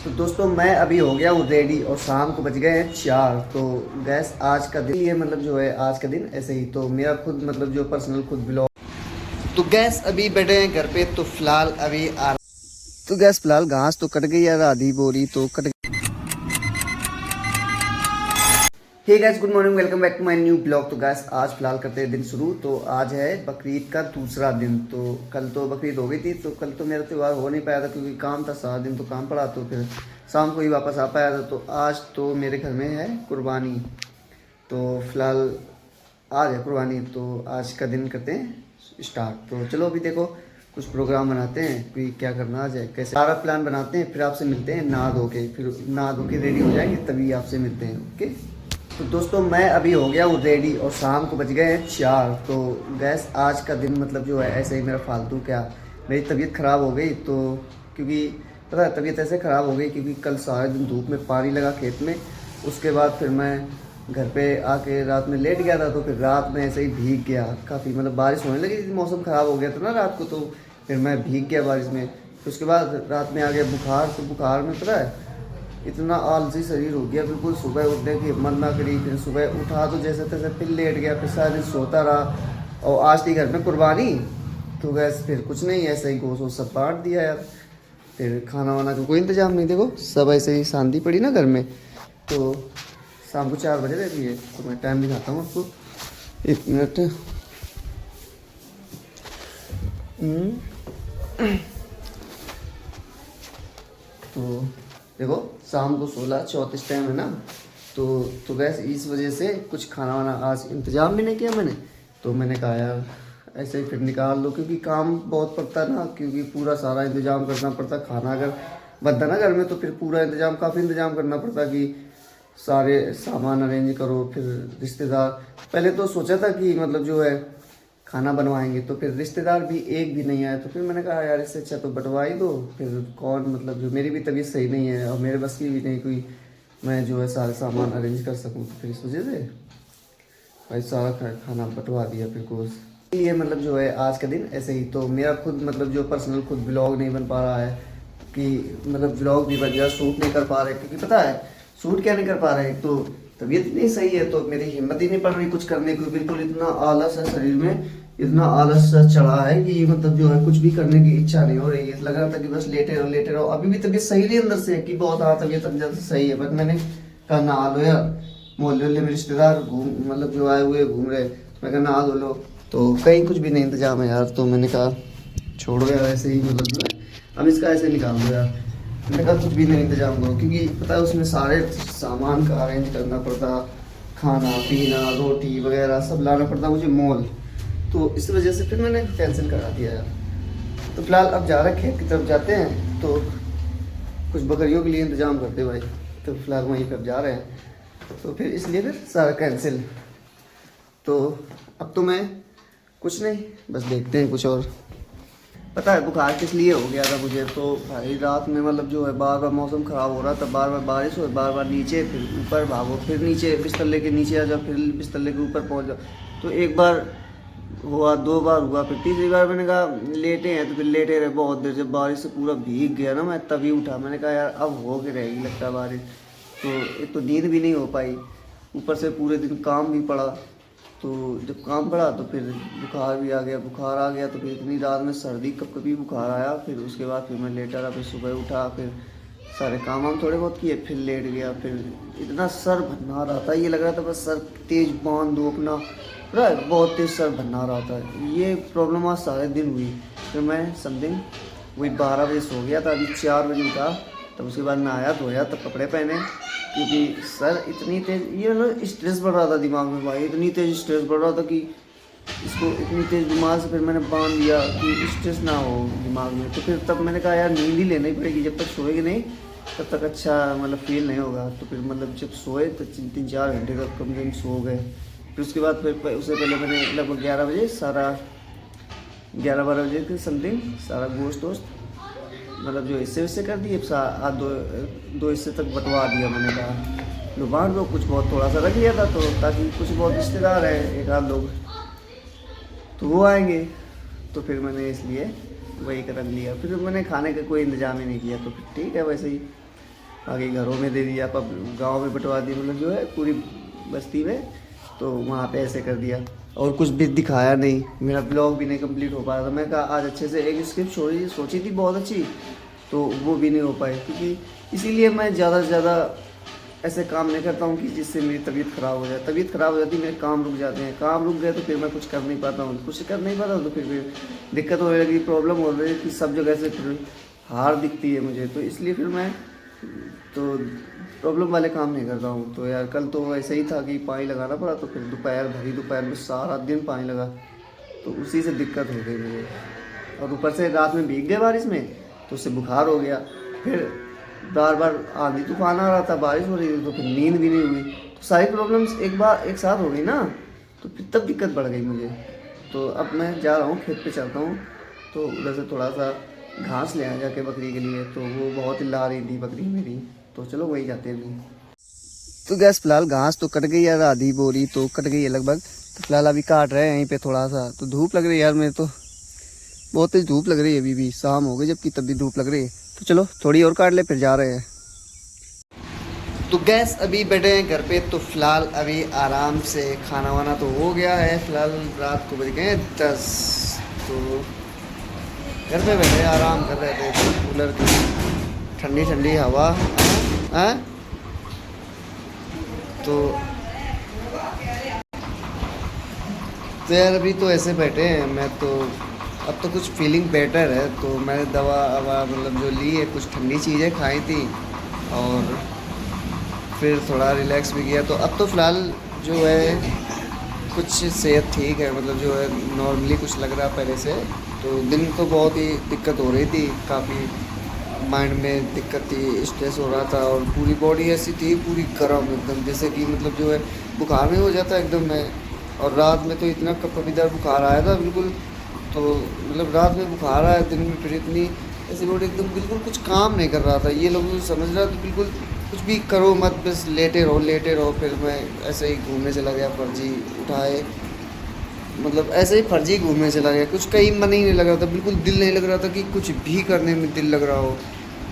तो दोस्तों मैं अभी हो गया हूँ रेडी और शाम को बज गए हैं 4। तो गैस आज का दिन ये मतलब जो है आज का दिन ऐसे ही तो मेरा खुद मतलब जो पर्सनल खुद ब्लॉग। तो गैस अभी बैठे हैं घर पे तो फिलहाल अभी तो गैस फिलहाल घास तो कट गई है आधी बोरी तो कट। Hey guys good morning welcome back to my new blog. तो गैस आज फिलहाल करते हैं दिन शुरू। तो आज है बकरीद का दूसरा दिन। तो कल तो बकरीद हो गई थी तो कल तो मेरा त्यौहार हो नहीं पाया था क्योंकि काम था, सारा दिन तो काम पड़ा तो फिर शाम को ही वापस आ पाया था। तो आज तो मेरे घर में है कुर्बानी। तो फिलहाल आज है कुर्बानी तो आज का दिन करते हैं स्टार्ट। तो चलो अभी देखो कुछ प्रोग्राम बनाते हैं कि क्या करना आज है, कैसे सारा प्लान बनाते हैं, फिर आपसे मिलते हैं नहा धो के। फिर नहा धो के रेडी हो जाएंगे तभी आपसे मिलते हैं। ओके तो दोस्तों मैं अभी हो गया हूँ रेडी और शाम को बज गए हैं 4। तो गैस आज का दिन मतलब जो है ऐसे ही मेरा फालतू क्या मेरी तबीयत ख़राब हो गई। तो क्योंकि पता है तबीयत ऐसे ख़राब हो गई क्योंकि कल सारे दिन धूप में पानी लगा खेत में। उसके बाद फिर मैं घर पे आके रात में लेट गया था तो फिर रात में ऐसे ही भीग गया काफ़ी, मतलब बारिश होने लगी थी, मौसम ख़राब हो गया था ना रात को। तो फिर मैं भीग गया बारिश में। फिर उसके बाद रात में आ गया बुखार। तो बुखार में पता है इतना आलसी शरीर हो गया, बिल्कुल सुबह उठने की हिम्मत ना करी। फिर सुबह उठा तो जैसे तैसे फिर लेट गया, फिर सारा दिन सोता रहा। और आज थी घर में कुर्बानी तो गैस फिर कुछ नहीं, ऐसे ही गोश्त वोश्त सब बांट दिया यार। फिर खाना वाना का कोई इंतजाम नहीं, देखो सब ऐसे ही शांति पड़ी ना घर में। तो शाम को 4 बजे रहती है तो मैं टाइम दिखाता हूँ आपको, 1 मिनट। तो देखो शाम को 16:34 टाइम है ना। तो गैस इस वजह से कुछ खाना वाना आज इंतज़ाम भी नहीं किया मैंने। तो मैंने कहा यार ऐसे ही फिर निकाल लो क्योंकि काम बहुत पड़ता है ना, क्योंकि पूरा सारा इंतज़ाम करना पड़ता। खाना अगर बनता ना घर में तो फिर पूरा इंतज़ाम काफ़ी इंतज़ाम करना पड़ता कि सारे सामान अरेंज करो। फिर रिश्तेदार पहले तो सोचा था कि मतलब जो है खाना बनवाएंगे तो फिर रिश्तेदार भी एक भी नहीं आए। तो फिर मैंने कहा यार इससे अच्छा तो बंटवा ही दो। फिर कौन मतलब जो मेरी भी तबीयत सही नहीं है और मेरे बस की भी नहीं कोई मैं जो है सारे सामान अरेंज कर सकूँ। तो फिर इस वजह से भाई सारा खाना बंटवा दिया फिर को ये मतलब जो है आज का दिन ऐसे ही। तो मेरा खुद मतलब जो पर्सनल खुद ब्लॉग नहीं बन पा रहा है कि मतलब ब्लॉग भी बन गया, शूट नहीं कर पा रहे क्योंकि पता है शूट क्या नहीं कर पा रहे, तो तबीयत नहीं सही है तो मेरी हिम्मत ही नहीं पड़ रही कुछ करने को। बिल्कुल इतना आलस है शरीर में, इतना आलस चढ़ा है कि मतलब जो है कुछ भी करने की इच्छा नहीं हो रही है। लग रहा था कि बस लेटे रहो। अभी भी तबीयत सही नहीं अंदर से कि बहुत हाँ तबीयत अंदर से सही है, बट मैंने कहा नहा लो यार। मोहल्ले में रिश्तेदार घूम मतलब जो आए हुए घूम रहे, मैं कहा नहा धो लो। तो कहीं कुछ भी नहीं इंतजाम है यार। तो मैंने कहा छोड़ो यार ऐसे ही मतलब जो है अब इसका ऐसे निकाल दो यार। मैंने कहा कुछ भी नहीं इंतजाम करो क्योंकि पता है उसमें सारे सामान का अरेंज करना पड़ता, खाना पीना रोटी वगैरह सब लाना पड़ता मुझे मॉल। तो इस वजह से फिर मैंने कैंसिल करा दिया यार। तो फिलहाल अब जा रहे हैं खेत की तरफ जाते हैं तो कुछ बकरियों के लिए इंतजाम करते भाई। तो फिलहाल वहीं पर जा रहे हैं तो फिर इसलिए फिर सारा कैंसिल। तो अब तो मैं कुछ नहीं बस देखते हैं कुछ और। पता है बुखार किस लिए हो गया था मुझे, तो भाई रात में मतलब जो है बार बार मौसम ख़राब हो रहा था, बार बार बारिश हो, बार बार नीचे फिर ऊपर भागो, फिर नीचे बिस्तर लेके नीचे आ जाओ, फिर बिस्तर लेके ऊपर पहुंच जाओ। तो एक बार हुआ, 2 बार हुआ, फिर तीसरी बार मैंने कहा लेटे हैं तो फिर लेटे रहे बहुत देर। जब बारिश से पूरा भीग गया ना मैं तभी उठा। मैंने कहा यार अब हो के रहेगी लगता है बारिश। तो एक तो नींद भी नहीं हो पाई, ऊपर से पूरे दिन काम भी पड़ा। तो जब काम पड़ा तो फिर बुखार भी आ गया। बुखार आ गया तो फिर इतनी रात में सर्दी कब कभी बुखार आया। फिर उसके बाद फिर मैं लेटा रहा, फिर सुबह उठा, फिर सारे काम वाम थोड़े बहुत किए, फिर लेट गया। फिर इतना सर भन्ना रहा था, ये लग रहा था बस सर तेज बांध दो अपना, पता है बहुत तेज सर भन्ना रहा था। ये प्रॉब्लम आज सारे दिन हुई। फिर मैं समथिंग वही 12 बजे सो गया था, अभी 4 बजे उठा। तब उसके बाद नहाया धोया तब कपड़े पहने क्योंकि सर इतनी तेज ये मतलब स्ट्रेस बढ़ रहा था दिमाग में भाई, इतनी तेज स्ट्रेस बढ़ रहा था कि इसको इतनी तेज दिमाग से फिर मैंने बांध दिया कि स्ट्रेस ना हो दिमाग में। तो फिर तब मैंने कहा यार नींद ही लेनी पड़ेगी, जब तक सोएगी नहीं तब तक अच्छा मतलब फील नहीं होगा। तो फिर मतलब जब सोए तो 3-4 घंटे तक कम से कम सो गए। फिर उसके बाद फिर उससे पहले मैंने लगभग 11 बजे सारा 11-12 बजे के समथिंग सारा गोश्त वोश्त मतलब जो हिस्से हिस्से कर दिए, दो हिस्से तक बंटवा दिया। मैंने कहा लो बांट दो, कुछ बहुत थोड़ा सा रख लिया था तो ताकि कुछ बहुत रिश्तेदार हैं एक आध लोग तो वो आएंगे। तो फिर मैंने इसलिए वही कर लिया। फिर मैंने खाने का कोई इंतजाम ही नहीं किया तो फिर ठीक है वैसे ही। बाकी घरों में दे दिया, गांव में बंटवा दी, मतलब जो है पूरी बस्ती में, तो वहाँ पे ऐसे कर दिया। और कुछ भी दिखाया नहीं, मेरा ब्लॉग भी नहीं कंप्लीट हो पाया था। मैं कहा आज अच्छे से एक स्क्रिप्ट सोची थी बहुत अच्छी, तो वो भी नहीं हो पाई, क्योंकि इसीलिए मैं ज़्यादा से ज़्यादा ऐसे काम नहीं करता हूँ कि जिससे मेरी तबीयत ख़राब हो जाए। तबीयत ख़राब हो जाती है, मेरे काम रुक जाते हैं, काम रुक गए तो फिर मैं कुछ कर नहीं पाता हूँ, कुछ कर नहीं पाता हूँ तो फिर दिक्कत होने लगी, प्रॉब्लम हो रही है कि सब जगह से फिर हार दिखती है मुझे, तो इसलिए फिर मैं तो प्रॉब्लम वाले काम नहीं करता हूँ। तो यार कल तो ऐसा ही था कि पानी लगाना पड़ा, तो फिर दोपहर में सारा दिन पानी लगा, तो उसी से दिक्कत हो गई मुझे। और ऊपर से रात में भीग गए बारिश में, तो उससे बुखार हो गया। फिर बार बार आंधी तूफान आ रहा था, बारिश हो रही थी, तो फिर नींद भी नहीं हुई, तो सारी प्रॉब्लम्स एक साथ हो गई ना, तो फिर तब दिक्कत बढ़ गई मुझे। तो अब मैं जा रहा हूँ खेत पे, चलता हूँ, तो उधर से थोड़ा सा घास ले आया जाके बकरी के लिए, तो वो बहुत हिला रही थी बकरी मेरी, तो चलो वही जाते हैं अभी। तो गैस फिलहाल घास तो कट गई यार, आधी बोरी तो कट गई है लगभग, तो फिलहाल अभी काट रहे हैं यहीं पे थोड़ा सा। तो धूप लग रही है यार, मेरे तो बहुत तेज धूप लग रही है, अभी भी शाम हो गई जबकि तब भी धूप लग रही है। तो चलो थोड़ी और काट ले, फिर जा रहे हैं। तो गैस अभी बैठे हैं घर पे, तो फिलहाल अभी आराम से खाना वाना तो हो गया है। फिलहाल रात को बज गए 10, तो घर पे बैठे आराम कर रहे थे, तो कूलर की ठंडी ठंडी हवा है। तो यार अभी तो ऐसे बैठे हैं, मैं तो अब तो कुछ फीलिंग बेटर है, तो मैंने दवा मतलब जो ली है, कुछ ठंडी चीज़ें खाई थी और फिर थोड़ा रिलैक्स भी किया। तो अब तो फ़िलहाल जो है कुछ सेहत ठीक है, मतलब जो है नॉर्मली कुछ लग रहा पहले से। तो दिन तो बहुत ही दिक्कत हो रही थी, काफ़ी माइंड में दिक्कत थी, स्ट्रेस हो रहा था, और पूरी बॉडी ऐसी थी पूरी गर्म एकदम, जैसे कि मतलब जो है बुखार में हो जाता है एकदम मैं। और रात में तो इतना कपीदार बुखार आया था बिल्कुल, तो मतलब रात में बुखार आया, दिन में फिर इतनी ऐसी बॉडी एकदम बिल्कुल कुछ काम नहीं कर रहा था। ये लोग समझ रहा था बिल्कुल कुछ भी करो मत, बस लेटे रहो। फिर मैं ऐसे ही घूमने चला गया, फर्जी उठाए, मतलब ऐसे ही फर्जी घूमने चला गया, कुछ कहीं मन ही नहीं लग रहा था, बिल्कुल दिल नहीं लग रहा था कि कुछ भी करने में दिल लग रहा हो।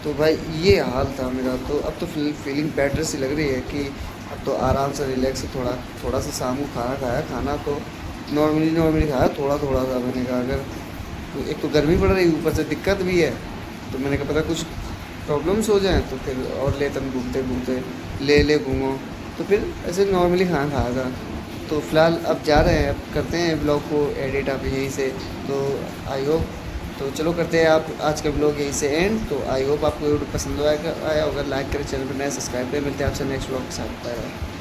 तो भाई ये हाल था मेरा। तो अब तो फीलिंग बेटर सी लग रही है कि अब तो आराम से रिलैक्स, थोड़ा सा शाम को खाना खाया, खाना तो नॉर्मली खाया, थोड़ा सा। मैंने कहा अगर तो एक तो गर्मी पड़ रही, ऊपर से दिक्कत भी है, तो मैंने कहा पता कुछ प्रॉब्लम्स हो जाएं तो फिर और ले तन घूमते ले घूमो, तो फिर ऐसे नॉर्मली खाना खाया था। तो फिलहाल अब जा रहे हैं, अब करते हैं ब्लॉग को एडिट आप यहीं से। तो आई होप, तो चलो करते हैं आप आज का ब्लॉग यहीं से एंड। तो आई होप आपको वीडियो पसंद आया होगा, लाइक करें, चैनल पर नया सब्सक्राइब करें। मिलते हैं आपसे नेक्स्ट ब्लॉग के साथ। Bye bye.